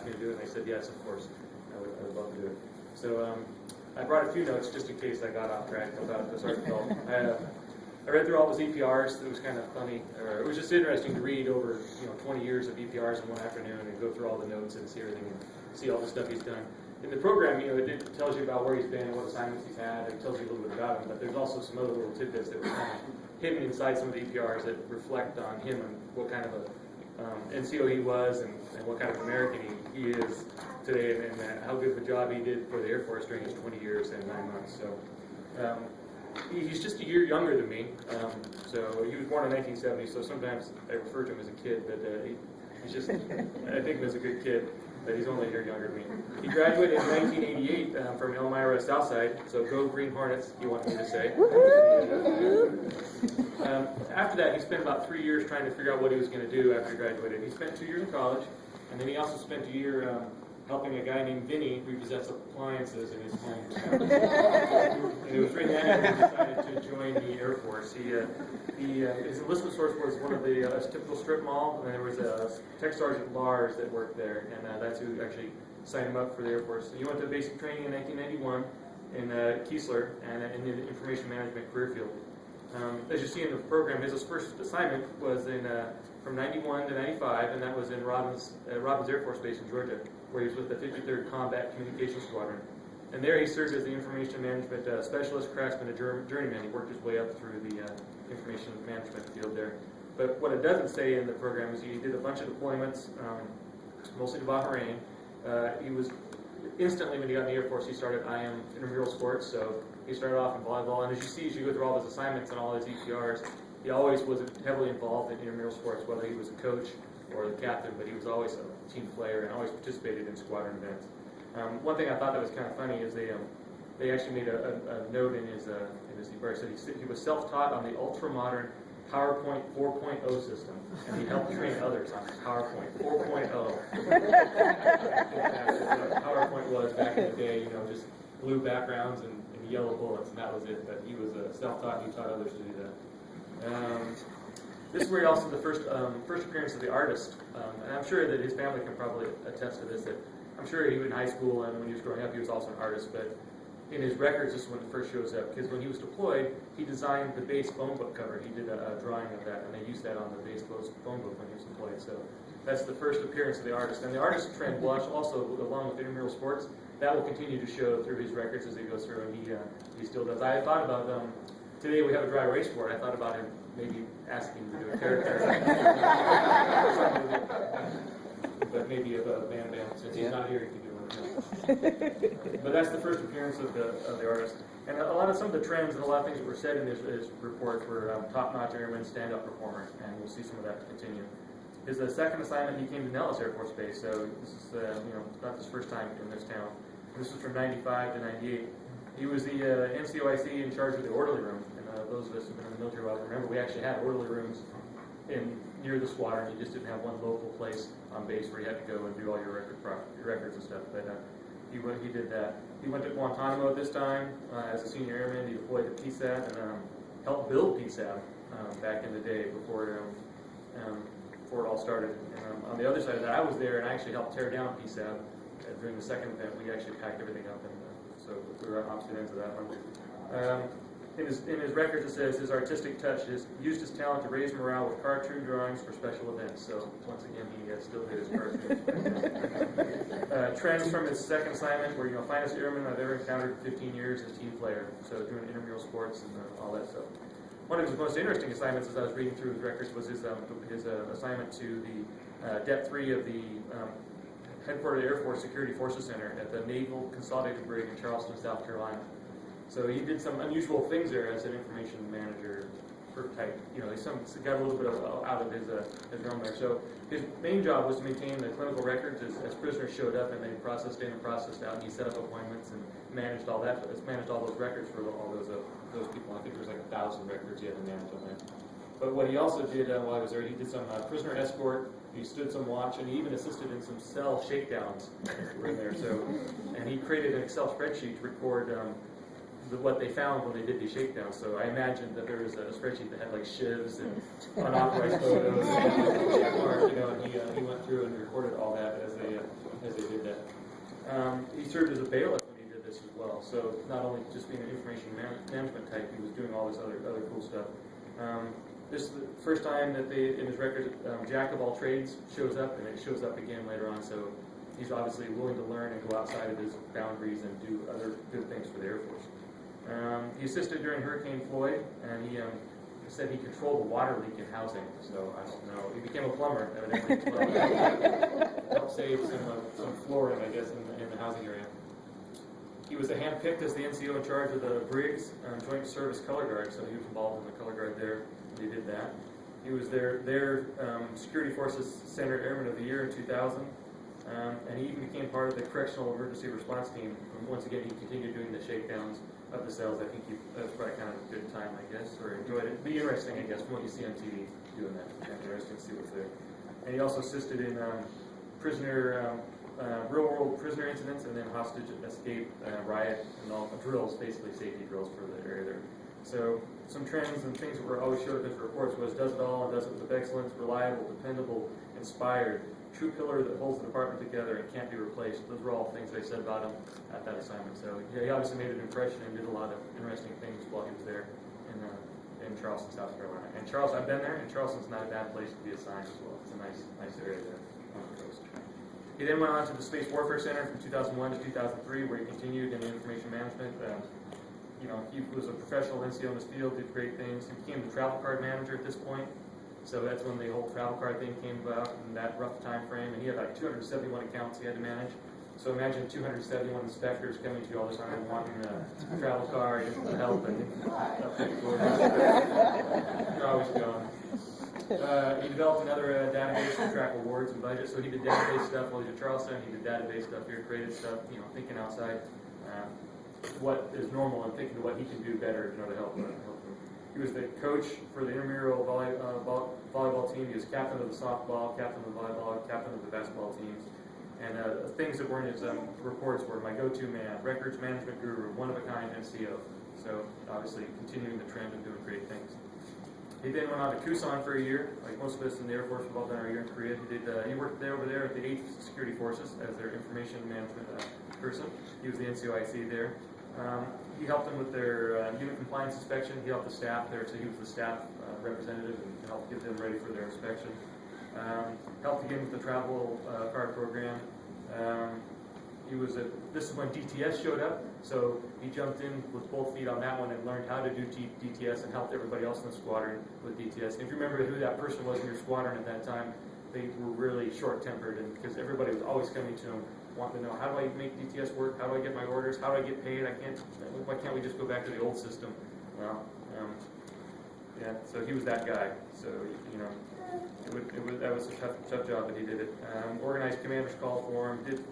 me to do it? And I said, yes, of course. I would love to do it. So I brought a few notes just in case I got off track about this article. I read through all his EPRs. It was kind of funny. It was just interesting to read over 20 years of EPRs in one afternoon and go through all the notes and see everything and see all the stuff he's done. In the program, it tells you about where he's been and what assignments he's had. It tells you a little bit about him, but there's also some other little tidbits that were kind of hidden inside some of the EPRs that reflect on him and what kind of a NCO he was and what kind of American he is today, and how good of a job he did for the Air Force during his 20 years and 9 months. So he's just a year younger than me. So he was born in 1970, so sometimes I refer to him as a kid, but he's just, I think of him as a good kid, but he's only a year younger than me. He graduated in 1988 from Elmira Southside, so go Green Hornets, he wanted me to say. After that, he spent about 3 years trying to figure out what he was going to do after he graduated. He spent 2 years in college, and then he also spent a year helping a guy named Vinny repossess appliances in his home. And it was during that he decided to join the Air Force. His enlistment source was one of the typical strip mall, and there was a Tech Sergeant Lars that worked there, and that's who actually signed him up for the Air Force. He went to basic training in 1991 in Keesler and in the information management career field. As you see in the program, his first assignment was from 91 to 95, and that was in Raymonds Air Force Base in Georgia, where he was with the 53rd Combat Communications Squadron. And there he served as the information management specialist, craftsman, and journeyman. He worked his way up through the information management field there. But what it doesn't say in the program is he did a bunch of deployments, mostly to Bahrain. He was instantly, when he got in the Air Force, he started IM intramural sports. So he started off in volleyball, and as you see, as you go through all his assignments and all his EPRs, he always was heavily involved in intramural sports, whether he was a coach or the captain, but he was always a team player and always participated in squadron events. One thing I thought that was kind of funny is they actually made a note in his EPR. Said he was self-taught on the ultra-modern PowerPoint 4.0 system, and he helped train others on PowerPoint 4.0. PowerPoint was back in the day, just blue backgrounds and yellow bullets, and that was it. But he was self-taught, and he taught others to do that. This is where he also the first appearance of the artist, and I'm sure that his family can probably attest to this. That I'm sure he was in high school and when he was growing up, he was also an artist. But in his records, this is when it first shows up. Because when he was deployed, he designed the base phone book cover. He did a drawing of that, and they used that on the base phone book when he was deployed. So that's the first appearance of the artist. And the artist trend will also, along with intramural sports, that will continue to show through his records as he goes through, and he still does. I thought about today we have a dry erase board. I thought about him maybe asking to do a character, but maybe of a Bam Bam, since he's not here, he can do one. But that's the first appearance of the artist. And some of the trends and a lot of things that were said in his report were top-notch airman, stand-up performer, and we'll see some of that continue. His second assignment, he came to Nellis Air Force Base, so this is not his first time in this town. This was from 95 to 98. He was the NCOIC in charge of the orderly room, and those of us who've been in the military a while remember we actually had orderly rooms near the squadron. You just didn't have one local place on base where you had to go and do all your records and stuff. But he did that. He went to Guantanamo at this time as a senior airman. He deployed to PSAT and helped build PSAT back in the day before it all started. And on the other side of that, I was there and I actually helped tear down PSAT during the second event. We actually packed everything up, and so we were on opposite ends of that one. In his records, it says his artistic touch used his talent to raise morale with cartoon drawings for special events. So once again, he still did his cartoons. Trends from his second assignment were, finest airman I've ever encountered in 15 years as team player. So doing intramural sports and all that stuff. One of his most interesting assignments, as I was reading through his records, was his assignment to the Depth 3 of the headquartered Air Force Security Forces Center at the Naval Consolidated Brig in Charleston, South Carolina. So he did some unusual things there as an information manager type. He got a little bit out of his realm there. So his main job was to maintain the clinical records as prisoners showed up, and they processed in and processed out. And he set up appointments and managed all that. Managed all those records for all those people. I think there was like 1,000 records he had to manage on that. But what he also did while I was there, he did some prisoner escort. He stood some watch, and he even assisted in some cell shakedowns that were in there. So, and he created an Excel spreadsheet to record what they found when they did these shakedowns. So I imagined that there was a spreadsheet that had like shivs and unauthorized photos and check marks, and he went through and recorded all that as they served as a bailiff when he did this as well. So not only just being an information management type, he was doing all this other cool stuff. This is the first time that in his record, Jack of all trades shows up, and it shows up again later on. So he's obviously willing to learn and go outside of his boundaries and do other good things for the Air Force. He assisted during Hurricane Floyd, and he said he controlled the water leak in housing. So I don't know. He became a plumber, evidently. Helped save some flooring, I guess, in the housing area. He was handpicked as the NCO in charge of the Briggs Joint Service Color Guard, so he was involved in the color guard there. He did that. He was their Security Forces Center Airman of the Year in 2000, and he even became part of the Correctional Emergency Response Team. And once again, he continued doing the shakedowns of the cells. I think that was probably kind of a good time, I guess, or enjoyed it. It'd be interesting, I guess, from what you see on TV doing that. It's kind of interesting to see what's there. And he also assisted in real-world prisoner incidents, and then hostage escape, riot, and all drills, basically safety drills for the area there. So some trends and things that were always showed up in his reports was does it all and does it with excellence, reliable, dependable, inspired, true pillar that holds the department together and can't be replaced. Those were all things they said about him at that assignment. So yeah, he obviously made an impression and did a lot of interesting things while he was there in Charleston, South Carolina. And I've been there, and Charleston's not a bad place to be assigned as well. It's a nice area there on the coast. He then went on to the Space Warfare Center from 2001 to 2003, where he continued in information management. He was a professional NCO in his field, did great things. He became the travel card manager at this point. So that's when the whole travel card thing came about in that rough time frame. And he had like 271 accounts he had to manage. So imagine 271 inspectors coming to you all the time wanting a travel card and help. And you're always going. He developed another database to track awards and budgets. So he did database stuff while he was at Charleston. He did database stuff here, created stuff, thinking outside what is normal and thinking of what he can do better, to help him. He was the coach for the intramural volleyball team. He was captain of the softball, captain of the volleyball, captain of the basketball teams. And things that were in his reports were my go-to man, records management guru, one-of-a-kind NCO. So obviously continuing the trend and doing great things. He then went on to Kusan for a year. Like most of us in the Air Force, we've all done our year in Korea. He worked over there at the 8th Security Forces as their information management person. He was the NCOIC there. He helped them with their unit compliance inspection. He helped the staff there, so he was the staff representative and helped get them ready for their inspection. Helped again with the travel card program. This is when DTS showed up, so he jumped in with both feet on that one and learned how to do DTS and helped everybody else in the squadron with DTS. And if you remember who that person was in your squadron at that time, they were really short-tempered, and because everybody was always coming to him wanting to know, how do I make DTS work? How do I get my orders? How do I get paid? Why can't we just go back to the old system? Well, yeah, so he was that guy. So, that was a tough job, but he did it. Organized commanders call for him, did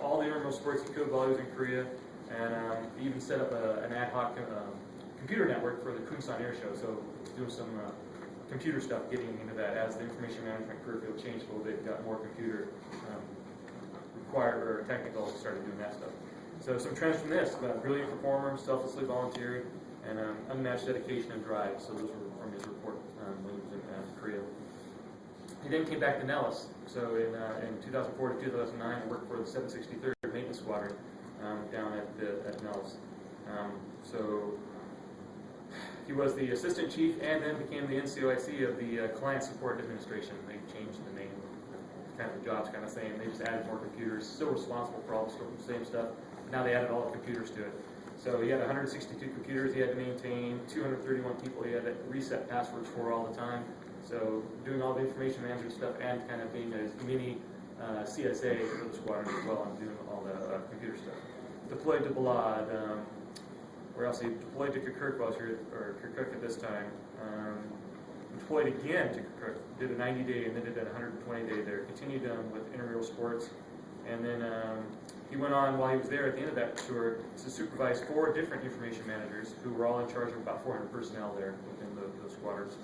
all the intramural sports he could while he was in Korea, and he even set up an ad hoc computer network for the Kunsan Air Show, so doing some computer stuff getting into that as the information management curriculum changed a little bit, got more computer required or technical, started doing that stuff. So some trends from this: brilliant performer, selflessly volunteered, and unmatched dedication and drive. So those were from his report when he was in Korea. He then came back to Nellis. So in 2004 to 2009, he worked for the 763rd Maintenance Squadron down at Nellis. So he was the assistant chief and then became the NCOIC of the Client Support Administration. They changed the name. Kind of the job's kind of same. They just added more computers. Still responsible for all the same stuff. But now they added all the computers to it. So he had 162 computers he had to maintain, 231 people he had to reset passwords for all the time. So doing all the information management stuff and kind of being a mini CSA for the squadron as well and doing all the computer stuff. Deployed to Balad. Where else? He deployed to Kirkuk while he was or Kirkuk at this time. Deployed again to Kirkuk. Did a 90-day and then did a 120-day there. Continued with intramural sports. And then he went on while he was there at the end of that tour to supervise 4 different information managers who were all in charge of about 400 personnel there within those squadrons.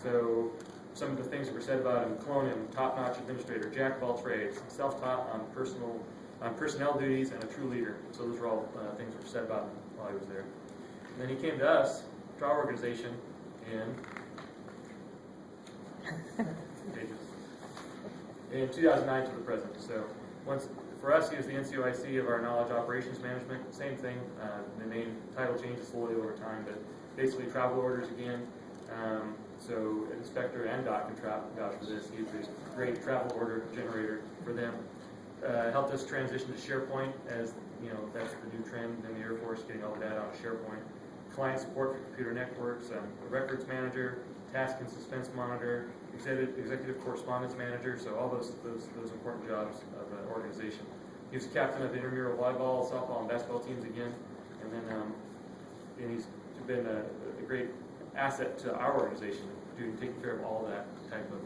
So some of the things that were said about him: clone him, top-notch administrator, jack of all trades, self-taught on personnel duties, and a true leader. So those were all things that were said about him while he was there. And then he came to us, to our organization, in 2009 to the present. So For us, he was the NCOIC of our knowledge operations management. Same thing. The name title changes slowly over time, but basically travel orders again. So inspector and doc and for this. He's a great travel order generator for them. Helped us transition to SharePoint, as you know, that's the new trend in the Air Force, getting all the data on SharePoint. Client support for computer networks, a records manager, task and suspense monitor, executive correspondence manager, so all those important jobs of an organization. He was captain of the intramural volleyball, softball, and basketball teams again, and then and he's been a great asset to our organization, taking care of all that type of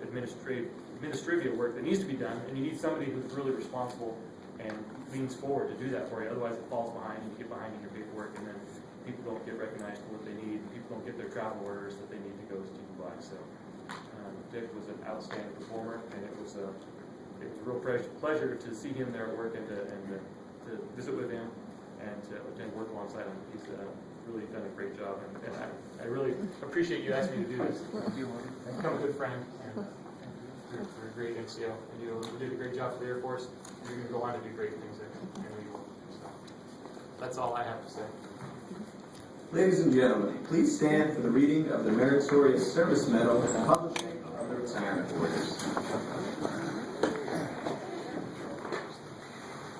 administrative work that needs to be done, and you need somebody who's really responsible and leans forward to do that for you. Otherwise, it falls behind, and you get behind in your paperwork, and then people don't get recognized for what they need, and people don't get their travel orders that they need to go to by. So Dick was an outstanding performer, and it was a real pleasure to see him there at work and to visit with him and to work alongside him. He's really done a great job, and I really appreciate you asking me to do this. You've become a good friend, and you're a great NCO, and you did a great job for the Air Force. You're going to go on to do great things there, and we will. So that's all I have to say. Ladies and gentlemen, please stand for the reading of the Meritorious Service Medal and publishing of the retirement orders.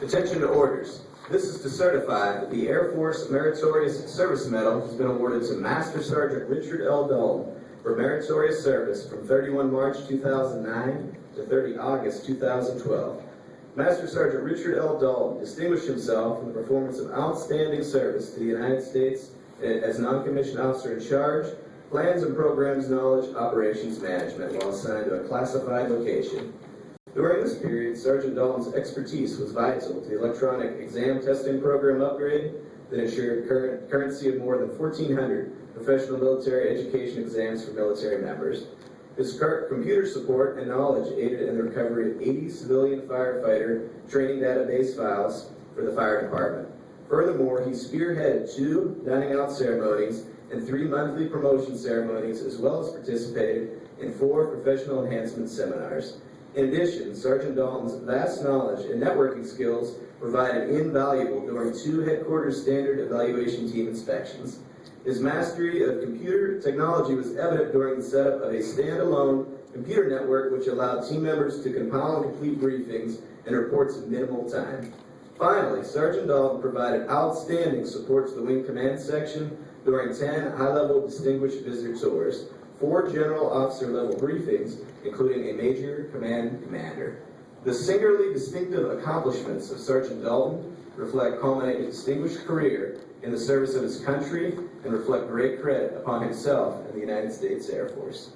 Attention to orders. This is to certify that the Air Force Meritorious Service Medal has been awarded to Master Sergeant Richard L. Dalton for meritorious service from 31 March 2009 to 30 August 2012. Master Sergeant Richard L. Dalton distinguished himself in the performance of outstanding service to the United States as non-commissioned officer in charge, plans and programs knowledge, operations management, while assigned to a classified location. During this period, Sergeant Dalton's expertise was vital to the electronic exam testing program upgrade that ensured currency of more than 1,400 professional military education exams for military members. His computer support and knowledge aided in the recovery of 80 civilian firefighter training database files for the fire department. Furthermore, he spearheaded 2 dining out ceremonies and 3 monthly promotion ceremonies, as well as participated in 4 professional enhancement seminars. In addition, Sergeant Dalton's vast knowledge and networking skills provided invaluable during 2 headquarters standard evaluation team inspections. His mastery of computer technology was evident during the setup of a standalone computer network, which allowed team members to compile and complete briefings and reports in minimal time. Finally, Sergeant Dalton provided outstanding support to the Wing Command Section during 10 high-level distinguished visitor tours, 4 general officer level briefings, including a major command commander. The singularly distinctive accomplishments of Sergeant Dalton reflect culminating a distinguished career in the service of his country and reflect great credit upon himself and the United States Air Force.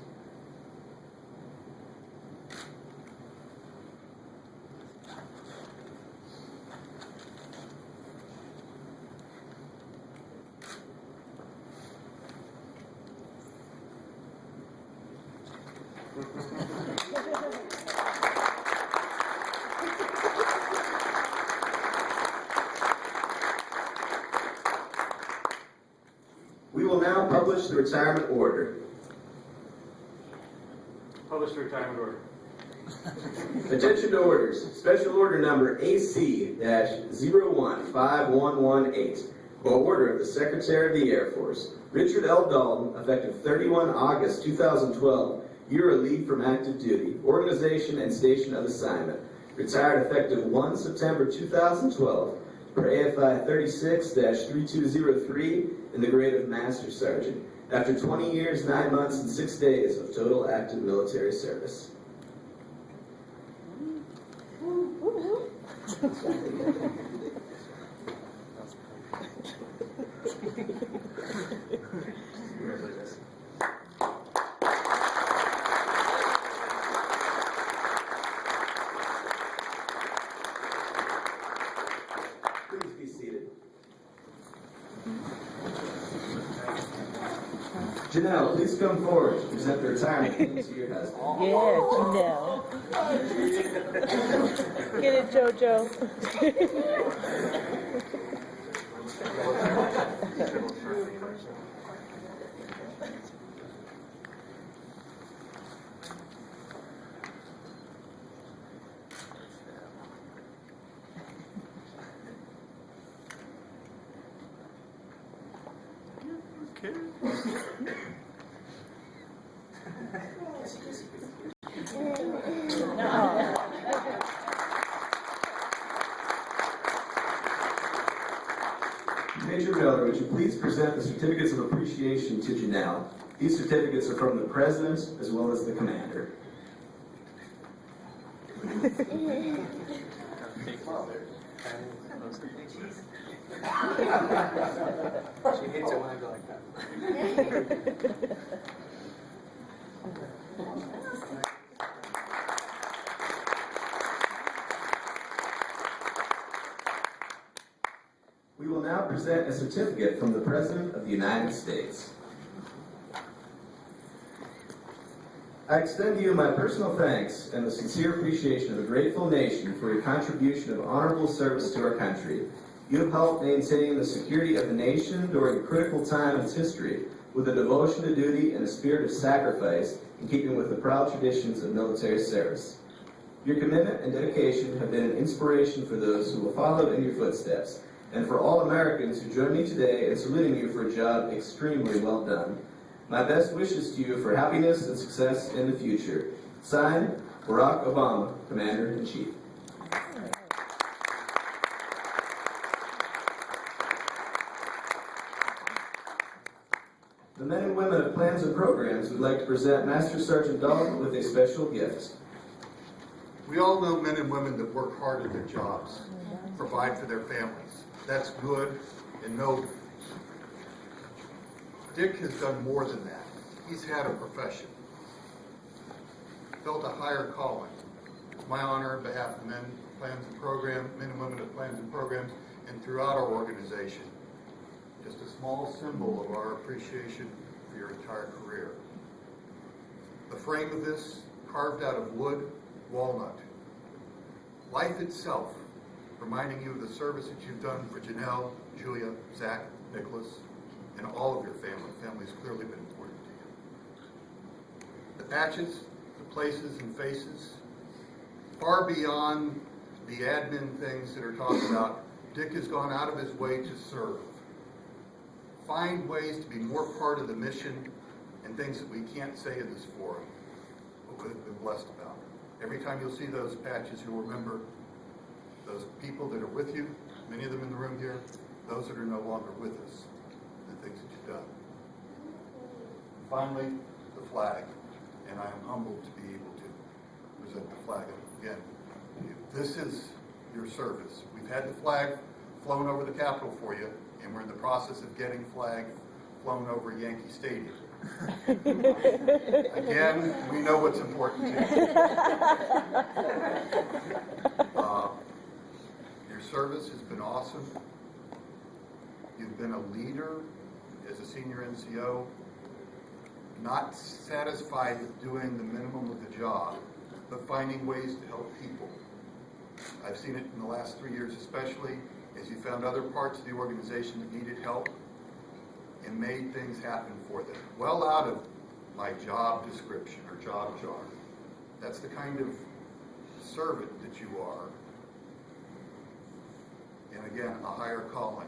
We will now publish the retirement order. Publish the retirement order. Attention to orders. Special order number AC-015118. By order of the Secretary of the Air Force, Richard L. Dalton, effective 31 August 2012, year of leave from active duty, organization and station of assignment, retired effective 1 September 2012, per AFI 36-3203 in the grade of Master Sergeant, after 20 years, 9 months, and 6 days of total active military service. Please be seated. Janelle, please come forward to present the retirement to your husband. Yeah, Janelle. Get it, JoJo. Okay. Major Miller, would you please present the certificates of appreciation to Janelle? These certificates are from the President as well as the Commander. She hates it when I go like that. We will now present a certificate from the President of the United States. I extend to you my personal thanks and the sincere appreciation of a grateful nation for your contribution of honorable service to our country. You have helped maintain the security of the nation during a critical time in its history with a devotion to duty and a spirit of sacrifice in keeping with the proud traditions of military service. Your commitment and dedication have been an inspiration for those who will follow in your footsteps, and for all Americans who join me today in saluting you for a job extremely well done. My best wishes to you for happiness and success in the future. Signed, Barack Obama, Commander-in-Chief. The men and women of Plans and Programs would like to present Master Sergeant Dalton with a special gift. We all know men and women that work hard at their jobs, provide for their families. That's good and noble. Dick has done more than that. He's had a profession, felt a higher calling. It's my honor on behalf of men and women of Plans and Programs, and throughout our organization, just a small symbol of our appreciation for your entire career. The frame of this, carved out of wood, walnut. Life itself, reminding you of the service that you've done for Janelle, Julia, Zach, Nicholas, and all of your family. Family's clearly been important to you. The patches, the places and faces, far beyond the admin things that are talked about, Dick has gone out of his way to serve. Find ways to be more part of the mission and things that we can't say in this forum, but we've been blessed about. Every time you'll see those patches, you'll remember those people that are with you, many of them in the room here, those that are no longer with us, the things that you've done. And finally, the flag. And I am humbled to be able to present the flag again. This is your service. We've had the flag flown over the Capitol for you, and we're in the process of getting flag flown over Yankee Stadium. Again, we know what's important to you. Your service has been awesome. You've been a leader as a senior NCO, not satisfied with doing the minimum of the job, but finding ways to help people. I've seen it in the last 3 years especially, as you found other parts of the organization that needed help and made things happen for them. Well out of my job description or job jar. That's the kind of servant that you are. And again, a higher calling.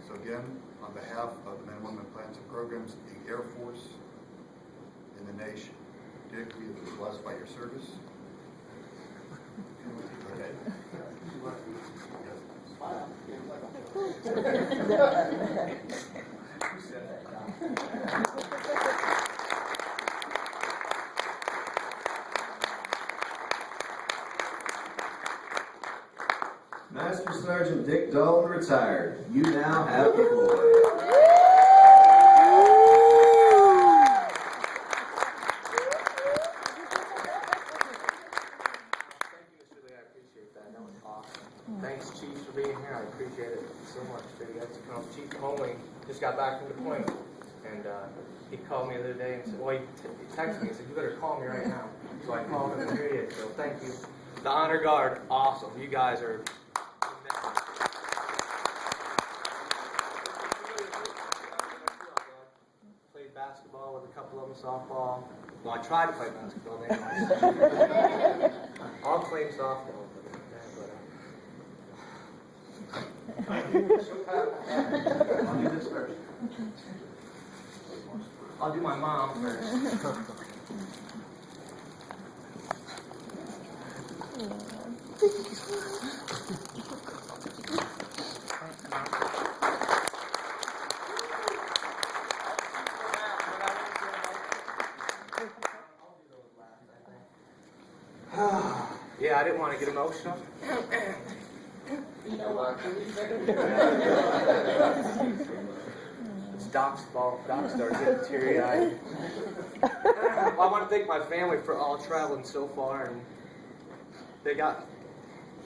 So again, on behalf of the Men and Women Plans and Programs, the Air Force, and the nation, Dick, we have been blessed by your service. Okay. Master Sergeant Dick Dalton, retired. You now have the floor. Thanks, Chief, for being here. I appreciate it so much. Chief Conley just got back from deployment, and he called me the other day and said, well, he texted me and said, you better call me right now. So I called him, and here he is. So thank you. The Honor Guard, awesome. You guys are played basketball with a couple of them, softball. Well, I tried to play basketball. I'll claim softball. I'll do my mom first. Yeah, I didn't want to get emotional. You know what? It's Doc's fault. Doc started getting teary-eyed. Well, I want to thank my family for all traveling so far, and they got.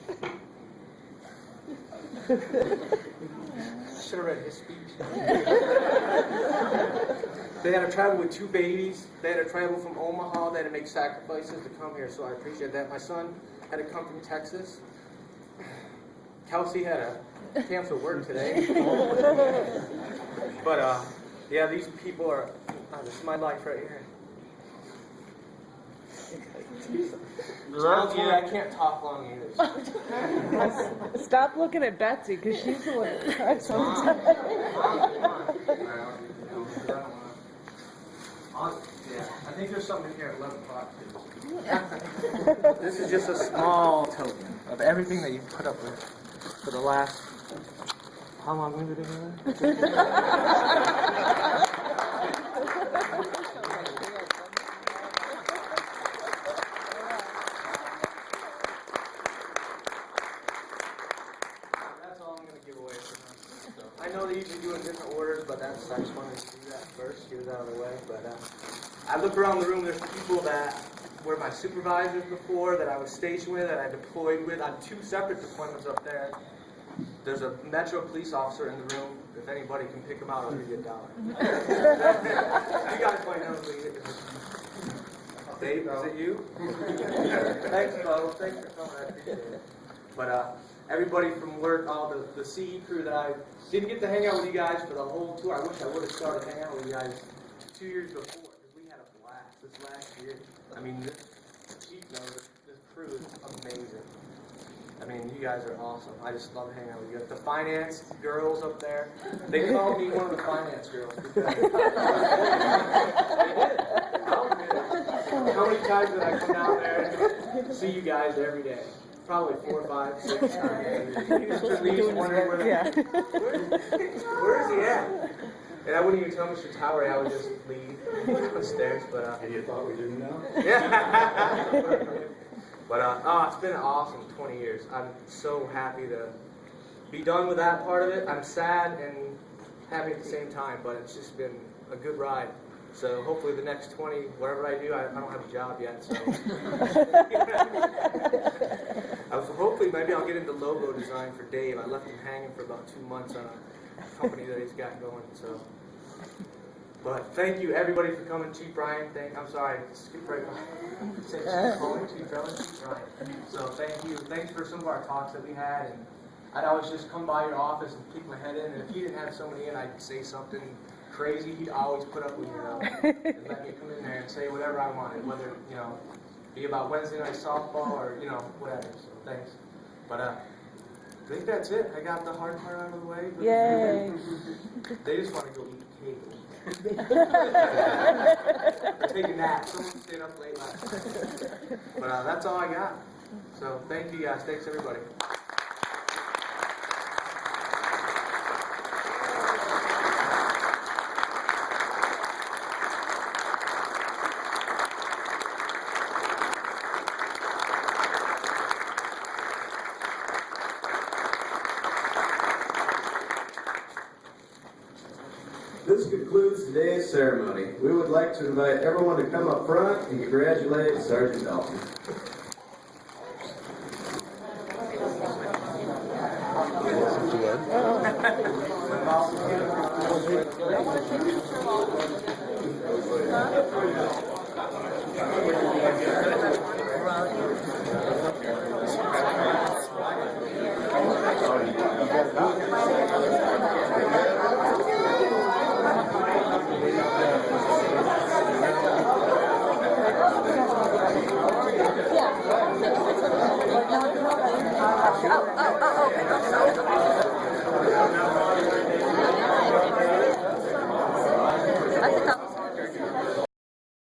I should have read his speech. They had to travel with 2 babies. They had to travel from Omaha. They had to make sacrifices to come here, so I appreciate that. My son had to come from Texas. Kelsey had to cancel work today. But, yeah, these people are, this is my life right here. Yeah, I can't talk long either. Stop looking at Betsy, because she's the one that cries sometimes. Yeah, I think there's something in here at 11 o'clock. This is just a small token of everything that you've put up with for the last, how long have we been doing that? That's all I'm going to give away for now. So, I know they usually do in different orders, but I just wanted to do that first, get it out of the way. But I look around the room, there's people that were my supervisors before, that I was stationed with, that I deployed with on 2 separate deployments up there. There's a Metro police officer in the room. If anybody can pick him out, I'll give you $1. You guys might know who he is. Dave, is it you? Thanks, Bo. Thanks for coming. I appreciate it. But everybody from work, all the CE crew that I didn't get to hang out with you guys for the whole tour. I wish I would have started hanging out with you guys 2 years before, because we had a blast this last year. I mean, this crew is amazing. I mean, you guys are awesome. I just love hanging out with you guys. The finance girls up there, they called me one of the finance girls. Because how many times did I come down there and see you guys every day? Probably 4, 5, 6 times. You just leave wondering where is he at? And I wouldn't even tell Mr. Towery, I would just leave upstairs. But And you thought we didn't know? yeah. But it's been an awesome 20 years. I'm so happy to be done with that part of it. I'm sad and happy at the same time, but it's just been a good ride. So hopefully the next 20, whatever I do, I don't have a job yet. So hopefully maybe I'll get into logo design for Dave. I left him hanging for about 2 months on a company that he's got going. So, but thank you everybody for coming. Chief Brian, I'm sorry, skip right on. Say Chief Colin, Chief Brian. So thank you. Thanks for some of our talks that we had, and I'd always just come by your office and peek my head in, and if you didn't have somebody in, I'd say something crazy. He'd always put up with me, and let me come in there and say whatever I wanted, whether, be about Wednesday night softball or, whatever. So thanks. But I think that's it. I got the hard part out of the way. Yay. They just want to go eat cake. Or take a nap. Someone stayed up late last night. But that's all I got. So thank you guys. Thanks everybody. This concludes today's ceremony. We would like to invite everyone to come up front and congratulate Sergeant Dalton. Oh, okay.